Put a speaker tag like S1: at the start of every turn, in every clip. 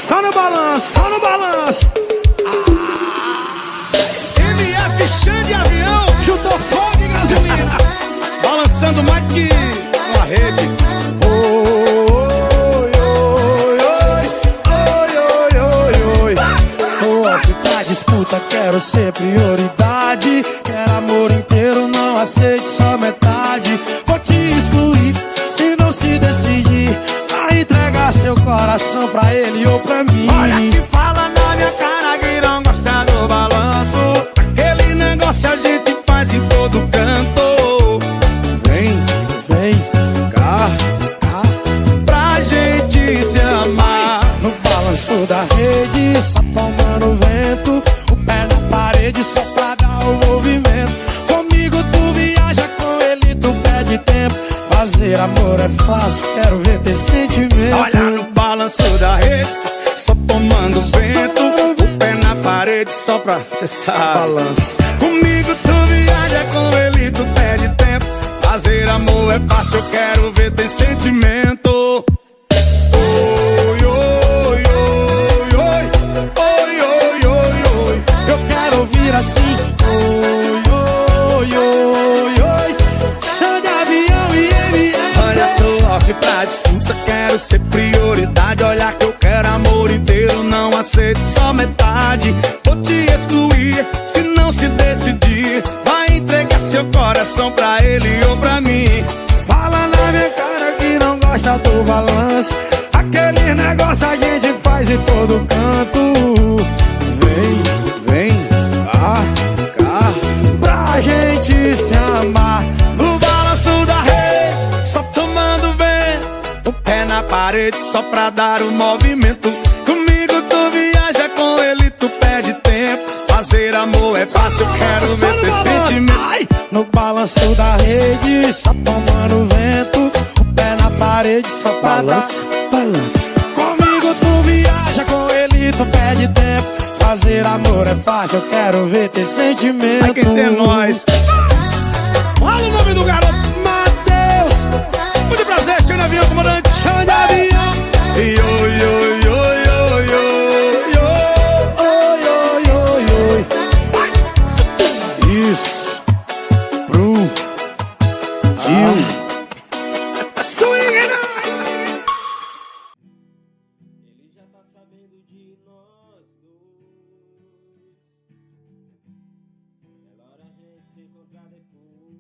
S1: Só no balanço, só no balanço. MF Xande Avião juntou fogo e gasolina, balançando mais que uma rede. Oi, oi, oi, oi, oi, oi. Tô off pra disputa, quero ser prioridade. Quero amor inteiro, não aceite só metade. Vou te excluir se não se decidir. Vai entregar seu coração pra ele ou pra mim.
S2: Olha que fala na minha cara que não gosta do balanço.
S1: Aquele negócio a gente faz em todo canto. Vem, vem cá, cá,
S2: Pra gente se amar.
S1: no balanço da rede, só tomando vento. O pé na parede só pra dar o movimento. Comigo tu viaja, com ele tu perde tempo. Fazer amor é fácil, quero ver ter sentimento.
S2: Olha no balanço da rede, só tomando vento. O pé na parede só pra cê sabe.
S1: Balanço.
S2: Comigo tu viaja, com ele tu perde tempo. Fazer amor é fácil, eu quero ver ter sentimento.
S1: Oi, oi, oi, oi, oi, oi, oi, oi. Eu quero ouvir assim. Oi, oi, oi, oi. Xande Avião e MF.
S2: Olha, tô off pra disputa, quero ser prioridade. Olha que eu quero amor inteiro, não aceito só metade. Vou te excluir se não se decidir. Vai entregar seu coração pra ele ou pra mim.
S1: Fala na minha cara que não gosta do balanço. Aquele negócio a gente faz em todo canto. Vem, vem, cá, cá, pra gente se amar.
S2: No balanço da rede, só tomando vento. O pé na parede só pra dar o movimento. Comigo tu viaja, com ele tu perde tempo. Fazer amor é fácil, eu quero ver ter sentimento.
S1: Ai, no balanço da rede, só tomando vento. O pé na parede só pra
S2: Balanço, balanço.
S1: Comigo tu viaja, com ele tu perde tempo. Fazer amor é fácil, eu quero ver ter sentimento.
S2: Aí quem tem é nós.
S1: Fala o nome do garoto, Matheus.
S2: Muito prazer, Xande Avião, comandante.
S1: Xande Avião.
S2: Oi, oi, oi, oi, oi, oi,
S1: Oi, oi, oi, oi. Isso. Pro Gil.
S2: Swing it.
S3: Ele já tá sabendo de nós dois. Melhor a gente se encontrar depois.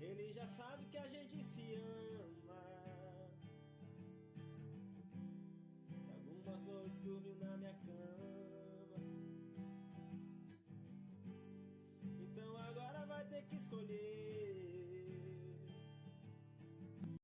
S3: Ele já sabe que a gente se ama. Que algumas noites dormiu na minha cama.